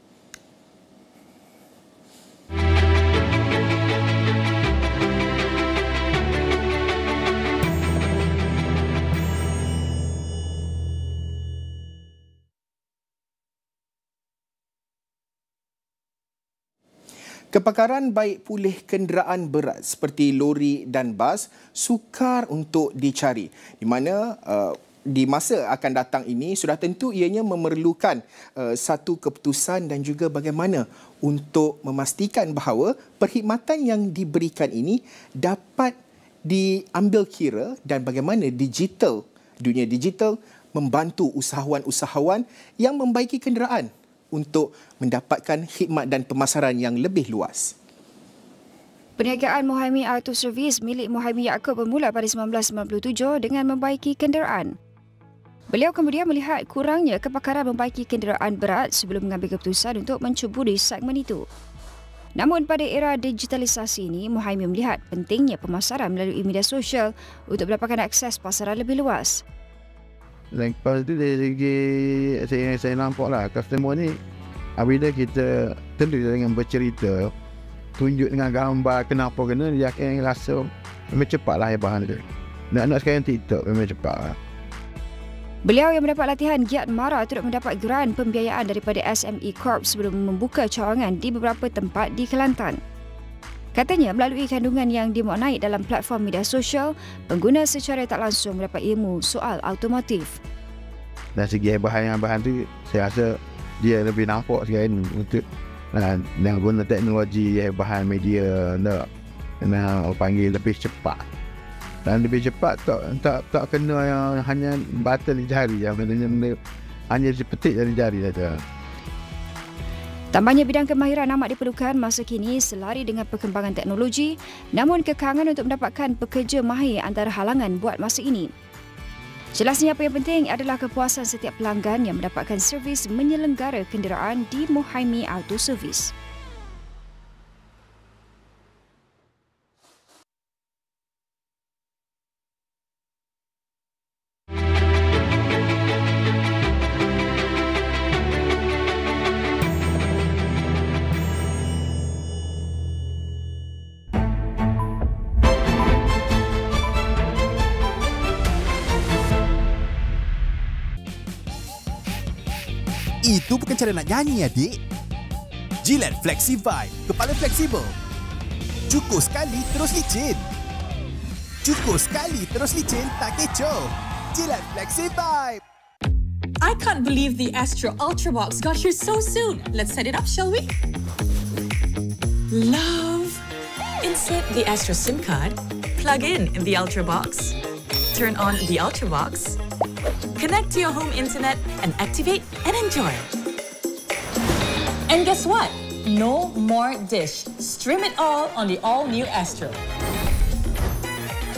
Kepakaran baik pulih kenderaan berat seperti lori dan bas sukar untuk dicari, di mana di masa akan datang ini sudah tentu ianya memerlukan satu keputusan dan juga bagaimana untuk memastikan bahawa perkhidmatan yang diberikan ini dapat diambil kira dan bagaimana dunia digital membantu usahawan-usahawan yang membaiki kenderaan untuk mendapatkan khidmat dan pemasaran yang lebih luas. Perniagaan Mohaimin Auto Service milik Mohaimin Yaakob bermula pada 1997 dengan membaiki kenderaan. Beliau kemudian melihat kurangnya kepakaran membaiki kenderaan berat sebelum mengambil keputusan untuk mencuburi segmen itu. Namun pada era digitalisasi ini, Mohaimin melihat pentingnya pemasaran melalui media sosial untuk mendapatkan akses pasaran lebih luas. Lepas tu dari segi saya nampak lah customer ni bila kita tentu dengan bercerita, tunjuk dengan gambar kenapa kena, dia akan rasa memang cepat lah bahan tu. Nak sekarang TikTok memang cepat lah. Beliau yang mendapat latihan giat mara turut mendapat geran pembiayaan daripada SME Corp sebelum membuka cawangan di beberapa tempat di Kelantan. Katanya melalui kandungan yang dimaknai dalam platform media sosial, pengguna secara tak langsung mendapat ilmu soal automotif. Dari segi bahan tu, saya rasa dia lebih nampak sekarang untuk dengan guna teknologi bahan media nak panggil lebih cepat. Dan lebih cepat tak kena yang hanya batal di jari, yang hanya dipetik dari jari saja. Tambahnya bidang kemahiran amat diperlukan masa kini selari dengan perkembangan teknologi, namun kekangan untuk mendapatkan pekerja mahir antara halangan buat masa ini. Jelasnya apa yang penting adalah kepuasan setiap pelanggan yang mendapatkan servis menyelenggara kenderaan di Mohaimin Auto Service. Itu bukan cara nak nyanyi, adik. Gillette Flexi Vibe, kepala fleksibel. Cukup sekali terus licin. Cukup sekali terus licin tak kecoh. Jilat Flexi Vibe. I can't believe the Astro Ultra Box got here so soon. Let's set it up, shall we? Love. Insert the Astro SIM card, plug in the Ultra Box, turn on the Ultra Box, connect to your home internet and activate and enjoy. And guess what? No more dish. Stream it all on the all-new Astro.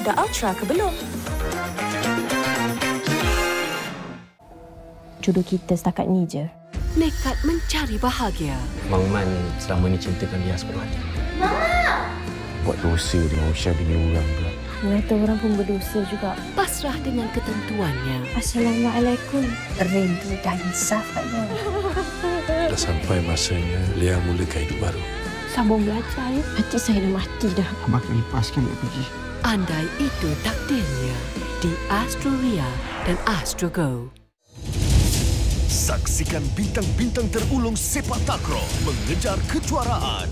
Dah Ultra ke belum? Jodoh kita setakat ni je. Nekat mencari bahagia. Mang Man selama ni cintakan dia sepenuh hati. Buat dosa dengan usia bini orang pula. Mengata orang pun berdosa juga. Pasrah dengan ketentuannya. Assalamualaikum. Rindu dan insaf katnya. Dah sampai masanya Lea mulakan hidup baru. Sambung belajar ya. Hati saya dah mati dah. Abang akan lepaskan nak pergi. Andai itu takdirnya di Astro dan Astro Go. Saksikan bintang-bintang terulung sepak takraw mengejar kejuaraan.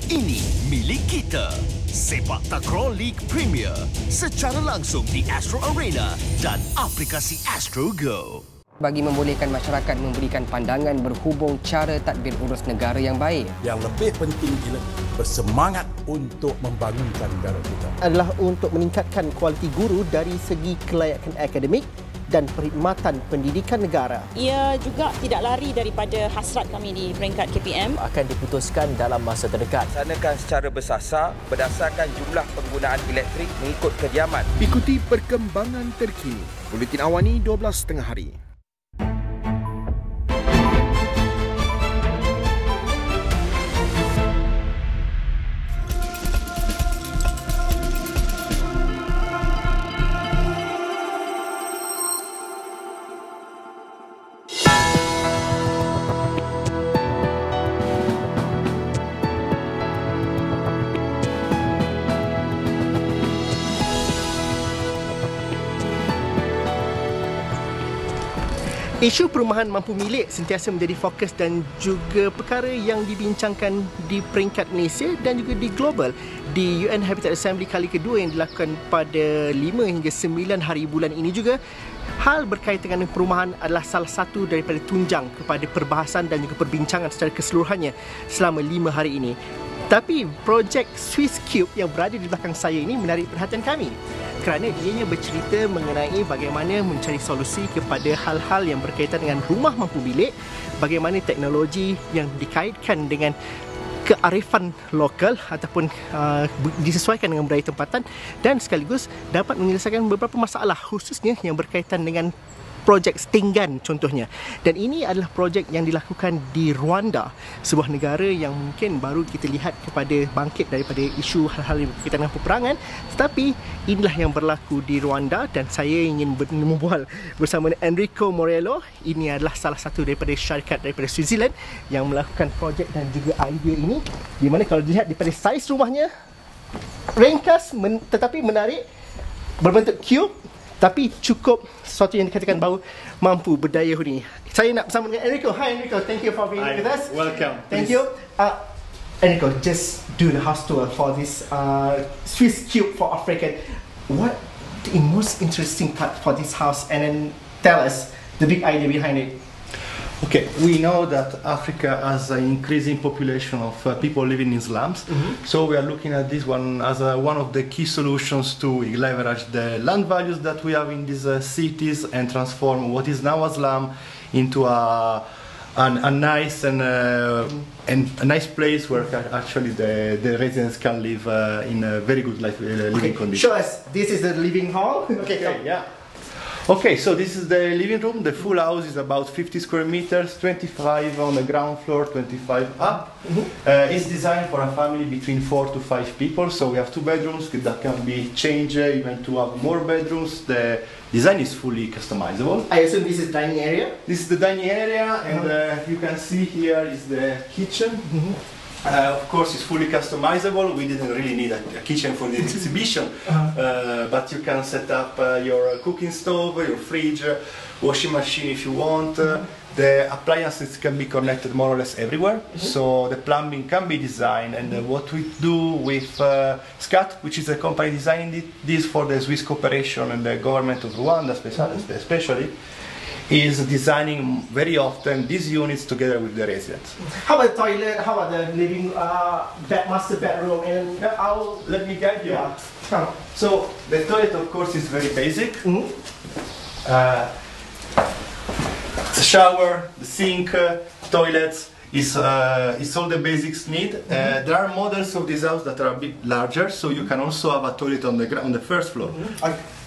Ini milik kita. Sepak Takraw League Premier secara langsung di Astro Arena dan aplikasi Astro Go. Bagi membolehkan masyarakat memberikan pandangan berhubung cara tadbir urus negara yang baik. Yang lebih penting ialah bersemangat untuk membangunkan negara kita. Adalah untuk meningkatkan kualiti guru dari segi kelayakan akademik dan perkhidmatan pendidikan negara. Ia juga tidak lari daripada hasrat kami di peringkat KPM. Akan diputuskan dalam masa terdekat. Laksanakan secara bersasar berdasarkan jumlah penggunaan elektrik mengikut kediaman. Ikuti perkembangan terkini. Buletin Awani 12.30 hari. Isu perumahan mampu milik sentiasa menjadi fokus dan juga perkara yang dibincangkan di peringkat Malaysia dan juga di global. Di UN Habitat Assembly kali kedua yang dilakukan pada 5 hingga 9 hari bulan ini juga, hal berkaitan dengan perumahan adalah salah satu daripada tunjang kepada perbahasan dan juga perbincangan secara keseluruhannya selama 5 hari ini. Tapi projek Swiss Cube yang berada di belakang saya ini menarik perhatian kami kerana dianya bercerita mengenai bagaimana mencari solusi kepada hal-hal yang berkaitan dengan rumah mampu milik, bagaimana teknologi yang dikaitkan dengan kearifan lokal ataupun disesuaikan dengan budaya tempatan dan sekaligus dapat menyelesaikan beberapa masalah khususnya yang berkaitan dengan projek setinggan contohnya. Dan ini adalah projek yang dilakukan di Rwanda, sebuah negara yang mungkin baru kita lihat kepada bangkit daripada isu hal-hal yang berkaitan dengan peperangan, tetapi inilah yang berlaku di Rwanda dan saya ingin membual bersama Enrico Morello. Ini adalah salah satu daripada syarikat daripada Switzerland yang melakukan projek dan juga idea ini, di mana kalau dilihat daripada saiz rumahnya ringkas tetapi menarik, berbentuk cube tapi cukup sesuatu yang dikatakan bahawa mampu berdaya ni. Saya nak bersama dengan Enrico. Hi Enrico, thank you for being with us. Welcome. Thank you. Enrico, just do the house tour for this Swiss Cube for African. What the most interesting part for this house, and then tell us the big idea behind it. Okay, we know that Africa has an increasing population of people living in slums, so we are looking at this one as one of the key solutions to leverage the land values that we have in these cities and transform what is now a slum into a nice and a nice place where actually the residents can live in a very good life living conditions. Show us. This is the living hall. Okay, yeah. Okay, so this is the living room. The full house is about 50 square meters, 25 on the ground floor, 25 up. It's designed for a family between 4 to 5 people, so we have 2 bedrooms that can be changed even to have more bedrooms. The design is fully customizable. I assume this is the dining area? This is the dining area, and you can see here is the kitchen. Of course, it's fully customizable. We didn't really need a kitchen for this exhibition, but you can set up your cooking stove, your fridge, washing machine if you want. The appliances can be connected more or less everywhere, so the plumbing can be designed. And what we do with SCAT, which is a company designing this for the Swiss cooperation and the government of Rwanda especially, is designing very often these units together with the residents. How about the toilet? How about the living master bedroom? And let me guide you. So the toilet, of course, is very basic. The shower, the sink, toilets is all the basics need. There are models of this house that are a bit larger, so you can also have a toilet on the first floor.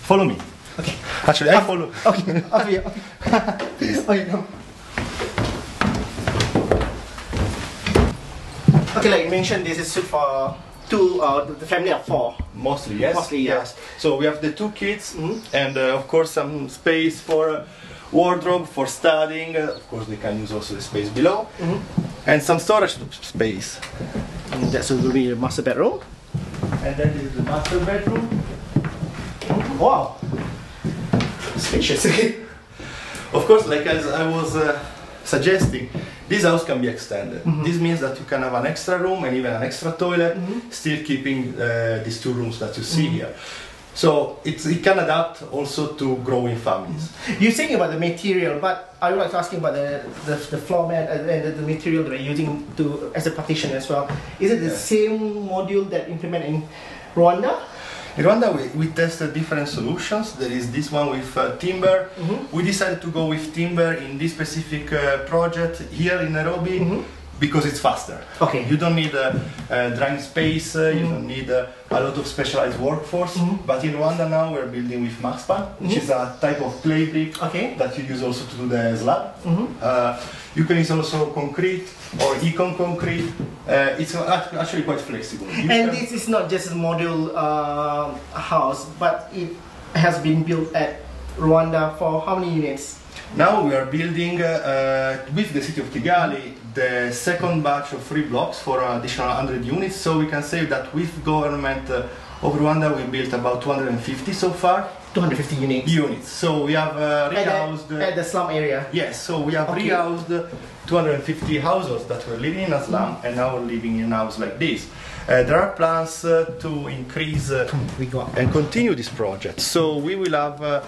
Follow me. Okay. Actually, I follow. Okay. Okay. Okay. Come. Okay, like you mentioned, this is for the family of 4. Mostly, yes. Mostly, yes. So we have the 2 kids, and of course some space for wardrobe, for studying. Of course, they can use also the space below, and some storage space. And that's going to be the master bedroom. And then this is the master bedroom. Wow. Spacious. Of course, like as I was suggesting, this house can be extended. This means that you can have an extra room and even an extra toilet, still keeping these 2 rooms that you see here. So it can adapt also to growing families. You're saying about the material, but I would like to ask you about the floor mat and the material that we're using as a partition as well. Is it the same module that implement in Rwanda? In Rwanda, we tested different solutions. There is this one with timber. We decided to go with timber in this specific project here in Nairobi because it's faster. Okay. You don't need drying space, you don't need a lot of specialized workforce. But in Rwanda now we're building with Maxpan, which is a type of clay brick that you use also to do the slab. You can use also concrete or econ concrete. It's actually quite flexible. This is not just a module house, but it has been built at Rwanda for how many units? Now we are building with the city of Kigali the second batch of 3 blocks for an additional 100 units. So we can say that with government of Rwanda we built about 250 so far. 250 units. So we have rehoused at the slum area. Yes. So we have rehoused 250 households that were living in a slum and now living in a house like this. There are plans to increase and continue this project. So we will have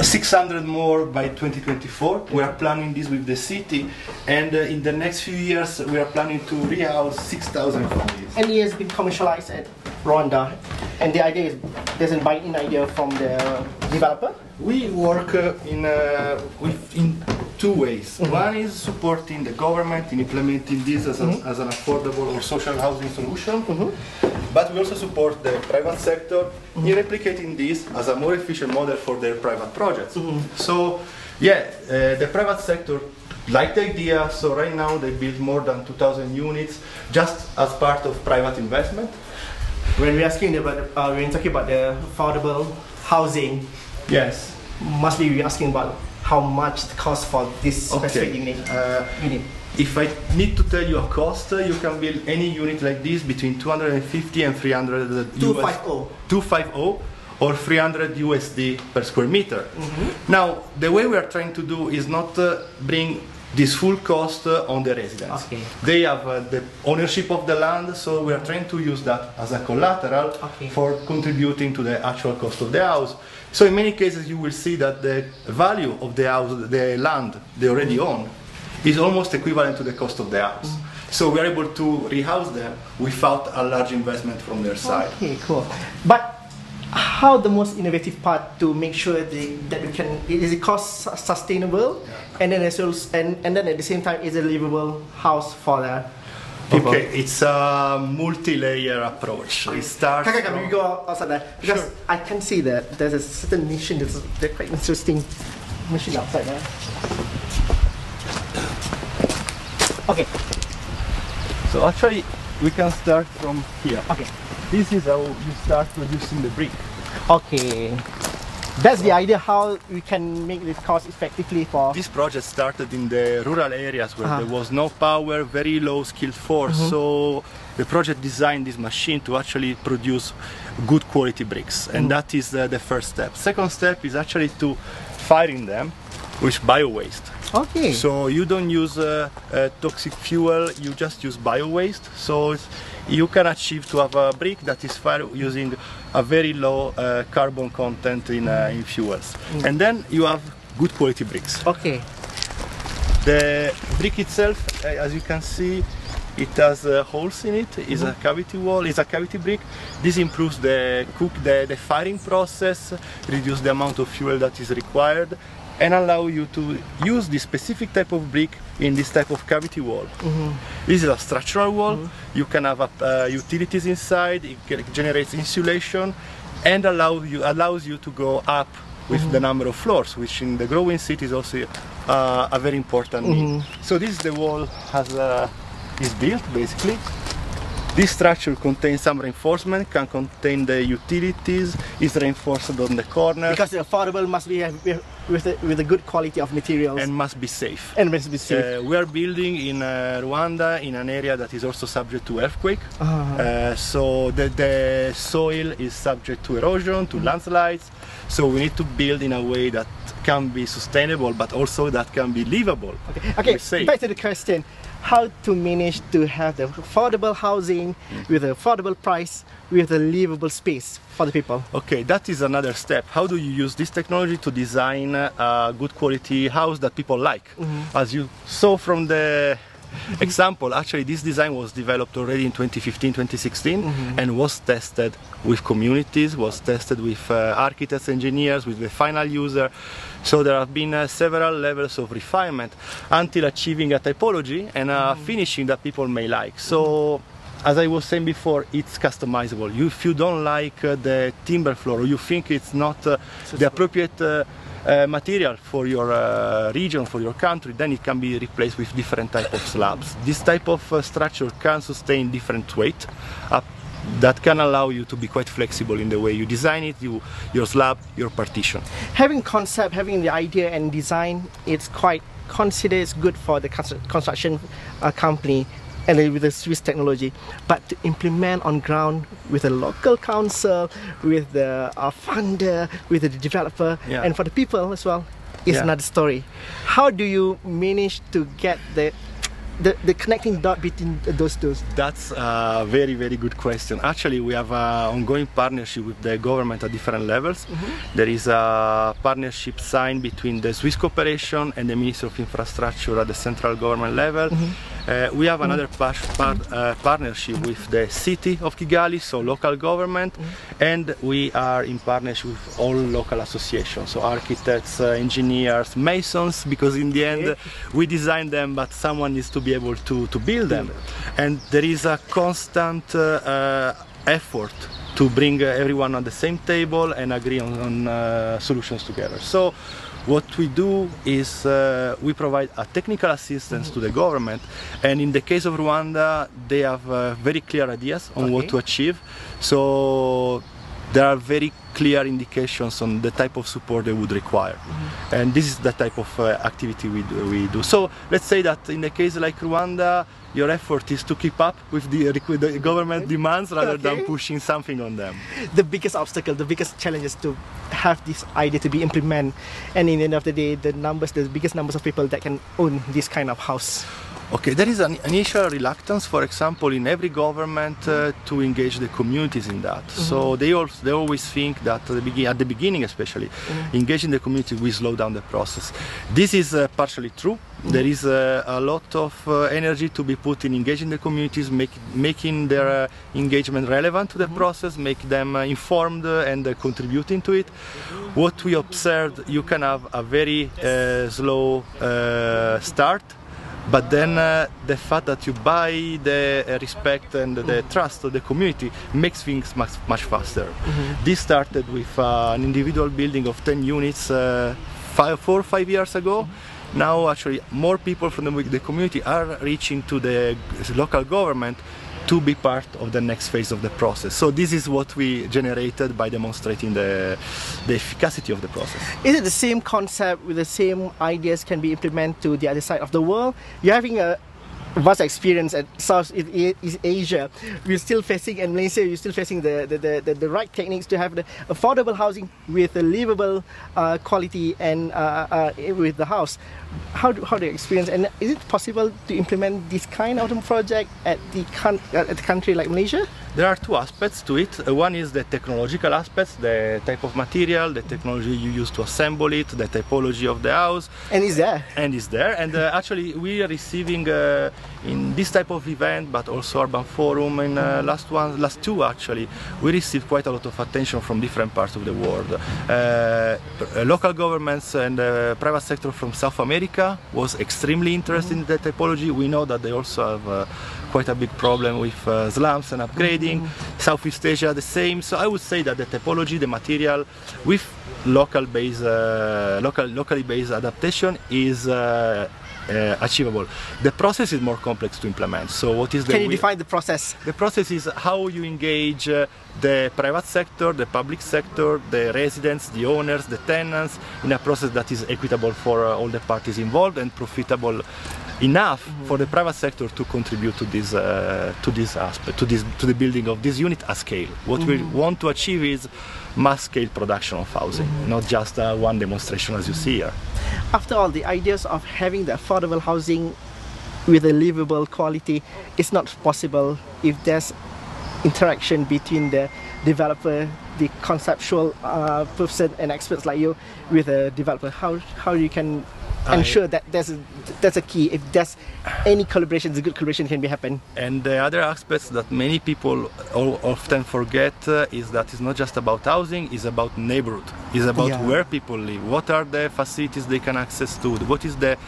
600 more by 2024. We are planning this with the city, and in the next few years we are planning to rehouse 6,000 families. And it has been commercialized at Rwanda, and the idea is there's a buy-in idea from the developer? We work in 2 ways. One is supporting the government in implementing this as an affordable or social housing solution, but we also support the private sector in replicating this as a more efficient model for their private projects. So yeah, the private sector like the idea, so right now they build more than 2,000 units just as part of private investment. When we're asking about, when talking about the affordable housing, yes, must be asking about how much the cost for this specific unit. If I need to tell you a cost, you can build any unit like this between 250 and 300 250 or 300 USD per square meter. Now, the way we are trying to do is not bring this full cost on the residents. They have the ownership of the land, so we are trying to use that as a collateral for contributing to the actual cost of the house. So in many cases you will see that the value of the house, the land they already own, is almost equivalent to the cost of the house. So we are able to rehouse them without a large investment from their side. Okay, cool. But how the most innovative part to make sure that we can, is it cost sustainable, and then as well, and then at the same time is a livable house for the people? Okay, it's a multi-layer approach. It starts. Can we go outside there? Because I can see that there's a certain machine that's quite interesting machine outside there. Okay. So actually, we can start from here. Okay. This is how you start producing the brick. Okay. That's the idea how we can make this cost effectively for... This project started in the rural areas where there was no power, very low skilled force. So the project designed this machine to actually produce good quality bricks. And that is the first step. Second step is actually to firing them with bio-waste. Okay. So you don't use toxic fuel, you just use bio-waste. So you can achieve to have a brick that is fired using a very low carbon content in fuels. And then you have good quality bricks. Okay. The brick itself, as you can see, it has holes in it. It's a cavity wall. It's a cavity brick. This improves the firing process, reduce the amount of fuel that is required, and allow you to use this specific type of brick in this type of cavity wall. This is a structural wall. You can have utilities inside. It generates insulation and allows you to go up with the number of floors, which in the growing city is also a very important need. So this is the wall is built basically. This structure contains some reinforcement, can contain the utilities, is reinforced on the corner. Because the affordable must be with a good quality of materials. And must be safe. And must be safe. We are building in Rwanda in an area that is also subject to earthquake. So the soil is subject to erosion, to landslides. So we need to build in a way that can be sustainable, but also that can be livable. Okay, back to the question. How to manage to have the affordable housing with an affordable price, with a livable space for the people? Okay, that is another step. How do you use this technology to design a good quality house that people like? As you saw from the example, actually this design was developed already in 2015, 2016 and was tested with communities, was tested with architects, engineers, with the final user. So there have been several levels of refinement until achieving a typology and a finishing that people may like. So as I was saying before, it's customizable. If you don't like the timber floor, or you think it's not the appropriate material for your region, for your country, then it can be replaced with different type of slabs. This type of structure can sustain different weight that can allow you to be quite flexible in the way you design it, your slab, your partition. Having concept, having the idea and design, it's quite considered it's good for the construction company and with the Swiss technology, but to implement on ground with a local council, with the funder, with the developer, and for the people as well, is another story. How do you manage to get the connecting dot between those two? That's a very, very good question. Actually, we have an ongoing partnership with the government at different levels. There is a partnership signed between the Swiss Corporation and the Ministry of Infrastructure at the central government level. We have another partnership with the city of Kigali, so local government, and we are in partnership with all local associations, so architects, engineers, masons, because in the end we design them, but someone needs to be able to build them. And there is a constant effort to bring everyone on the same table and agree on solutions together. So what we do is we provide a technical assistance to the government, and in the case of Rwanda they have very clear ideas on what to achieve, so there are very clear indications on the type of support they would require, and this is the type of activity we do. So let's say that in a case like Rwanda, your effort is to keep up with the government demands rather than pushing something on them. The biggest obstacle, the biggest challenge is to have this idea to be implemented, and in the end of the day, the biggest numbers of people that can own this kind of house. Okay, there is an initial reluctance, for example, in every government to engage the communities in that. So they always think that at the beginning especially, engaging the community will slow down the process. This is partially true. There is a lot of energy to be put in engaging the communities, making their engagement relevant to the process, make them informed and contributing to it. What we observed, you can have a very slow start, but then the fact that you buy the respect and the trust of the community makes things much faster. This started with an individual building of 10 units 4 or 5 years ago. Now actually more people from the community are reaching to the local government to be part of the next phase of the process. So this is what we generated by demonstrating the efficacy of the process. Is it the same concept with the same ideas can be implemented to the other side of the world? You're having a vast experience at Southeast Asia. We're still facing, in Malaysia, you're still facing the right techniques to have the affordable housing with a livable quality and with the house. How do you experience, and is it possible to implement this kind of project at the country like Malaysia? There are two aspects to it. One is the technological aspects, the type of material, the technology you use to assemble it, the typology of the house. And it's there. And it's there. And actually we are receiving in this type of event, but also Urban Forum, in last two actually, we received quite a lot of attention from different parts of the world. Local governments and private sector from South America was extremely interested in the typology. We know that they also have quite a big problem with slums and upgrading. Southeast Asia the same. So I would say that the typology, the material, with locally based adaptation is achievable. The process is more complex to implement. So what is the Can you define the process? The process is how you engage the private sector, the public sector, the residents, the owners, the tenants in a process that is equitable for all the parties involved and profitable enough for the private sector to contribute to this aspect, to the building of this unit at scale. What we want to achieve is mass scale production of housing, not just one demonstration as you see here. After all, the ideas of having the affordable housing with a livable quality is not possible if there's interaction between the developer, the conceptual person and experts like you with a developer. How you can ensure that that's a key. If there's any collaboration, the good collaboration can be happen. And the other aspects that many people often forget is that it's not just about housing, it's about neighborhood. It's about where people live, what are the facilities they can access to, what is the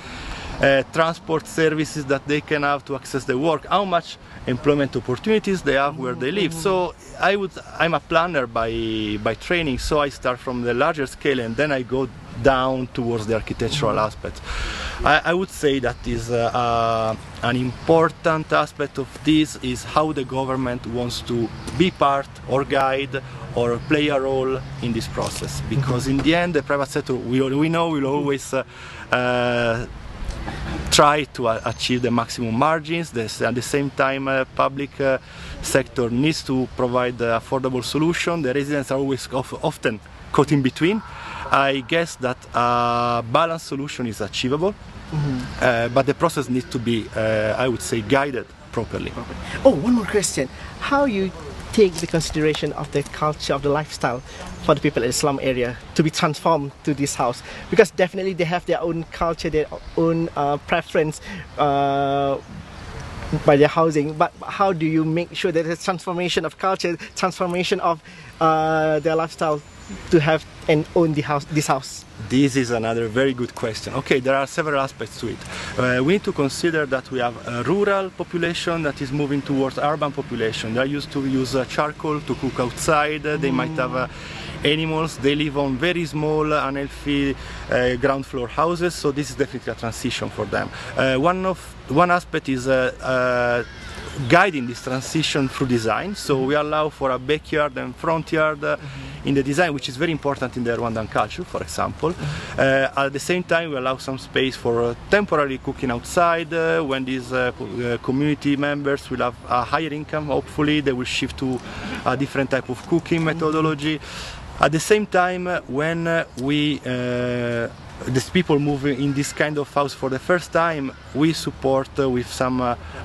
transport services that they can have to access the work, how much employment opportunities they have where they live. So I'm a planner by training, so I start from the larger scale and then I go down towards the architectural aspects. I would say that is an important aspect of this is how the government wants to be part or guide or play a role in this process, because in the end the private sector we know will always try to achieve the maximum margins. At the same time, public sector needs to provide the affordable solution. The residents are always often caught in between. I guess that a balanced solution is achievable, but the process needs to be, I would say, guided properly. Oh, one more question. How you take the consideration of the culture, of the lifestyle for the people in the slum area to be transformed to this house? Because definitely they have their own culture, their own preference by their housing, but how do you make sure that there's transformation of culture, transformation of their lifestyle to have and own this house? This is another very good question. Okay, there are several aspects to it. We need to consider that we have a rural population that is moving towards urban population. They are used to use charcoal to cook outside. They might have animals. They live on very small, unhealthy ground floor houses. So this is definitely a transition for them. One aspect is guiding this transition through design. So we allow for a backyard and front yard in the design, which is very important in the Rwandan culture, for example. At the same time, we allow some space for temporary cooking outside. When these community members will have a higher income, hopefully they will shift to a different type of cooking methodology. At the same time, when these people move in this kind of house for the first time, we support with some,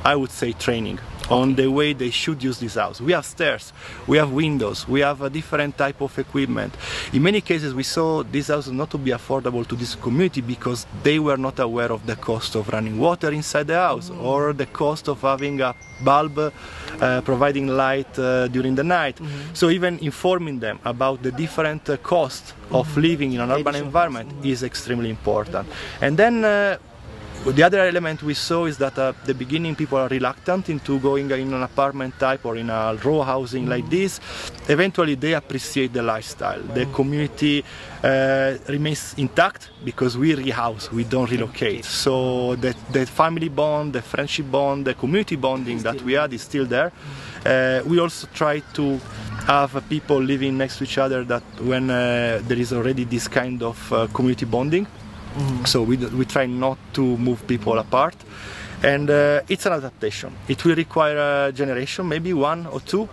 I would say, training on the way they should use this house. We have stairs, we have windows, we have a different type of equipment. In many cases we saw this house not to be affordable to this community because they were not aware of the cost of running water inside the house or the cost of having a bulb providing light during the night. So even informing them about the different costs of living in an urban environment is extremely important. And then The other element we saw is that at the beginning people are reluctant into going in an apartment type or in a row housing like this. Eventually they appreciate the lifestyle. The community remains intact because we rehouse, we don't relocate. So the family bond, the friendship bond, the community bonding that we had is still there. We also try to have people living next to each other that when there is already this kind of community bonding. So we try not to move people apart, and it's an adaptation. It will require a generation, maybe 1 or 2,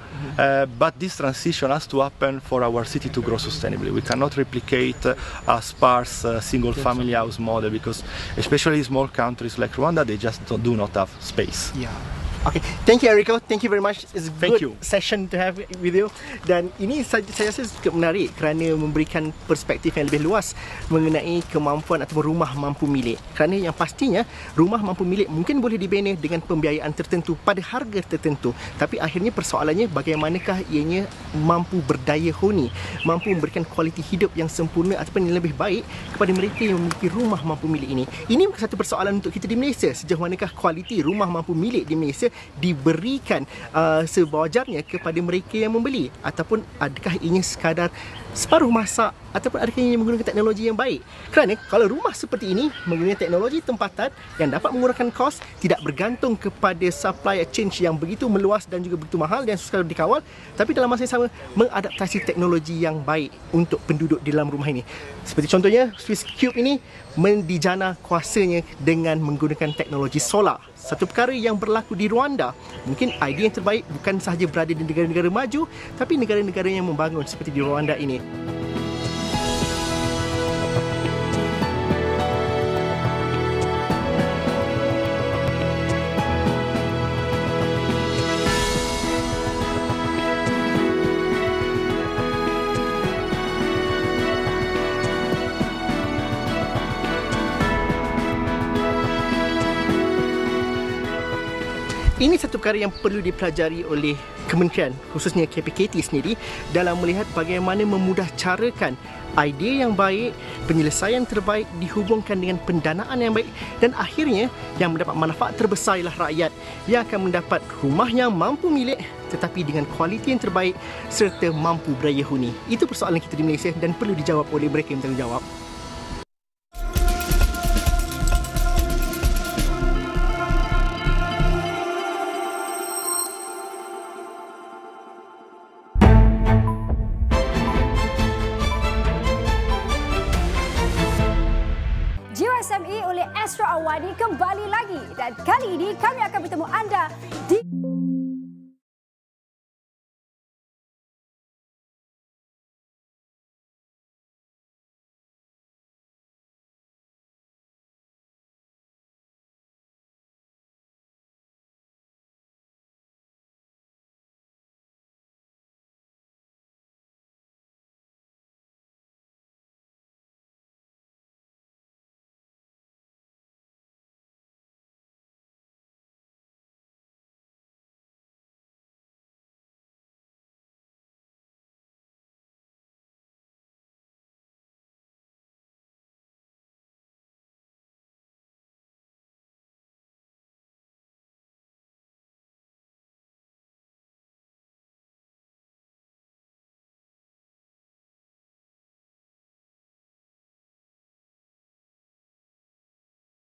but this transition has to happen for our city to grow sustainably. We cannot replicate a sparse single-family house model because, especially small countries like Rwanda, they just do not have space. Yeah. Okay, thank you Enrico, thank you very much. It's a good session to have with you. Dan ini saya rasa cukup menarik kerana memberikan perspektif yang lebih luas mengenai kemampuan ataupun rumah mampu milik. Kerana yang pastinya rumah mampu milik mungkin boleh dibina dengan pembiayaan tertentu pada harga tertentu. Tapi akhirnya persoalannya bagaimanakah ianya mampu berdaya huni, mampu memberikan kualiti hidup yang sempurna ataupun yang lebih baik kepada mereka yang memiliki rumah mampu milik ini. Ini satu persoalan untuk kita di Malaysia. Sejauh manakah kualiti rumah mampu milik di Malaysia diberikan sewajarnya kepada mereka yang membeli, ataupun adakah ianya sekadar separuh masak, ataupun adakah ianya menggunakan teknologi yang baik. Kerana kalau rumah seperti ini menggunakan teknologi tempatan yang dapat mengurangkan kos, tidak bergantung kepada supply chain yang begitu meluas dan juga begitu mahal dan susah dikawal, tapi dalam masa yang sama mengadaptasi teknologi yang baik untuk penduduk di dalam rumah ini. Seperti contohnya Swiss Cube ini dijana kuasanya dengan menggunakan teknologi solar. Satu perkara yang berlaku di Rwanda. Mungkin idea yang terbaik bukan sahaja berada di negara-negara maju, tapi negara-negara yang membangun seperti di Rwanda ini. Ini satu perkara yang perlu dipelajari oleh kementerian, khususnya KPKT sendiri, dalam melihat bagaimana memudah carakan idea yang baik, penyelesaian terbaik dihubungkan dengan pendanaan yang baik, dan akhirnya yang mendapat manfaat terbesar ialah rakyat yang akan mendapat rumah yang mampu milik tetapi dengan kualiti yang terbaik serta mampu berdaya huni. Itu persoalan kita di Malaysia dan perlu dijawab oleh mereka yang bertanggungjawab. SME oleh Astro Awani kembali lagi, dan kali ini kami akan bertemu anda di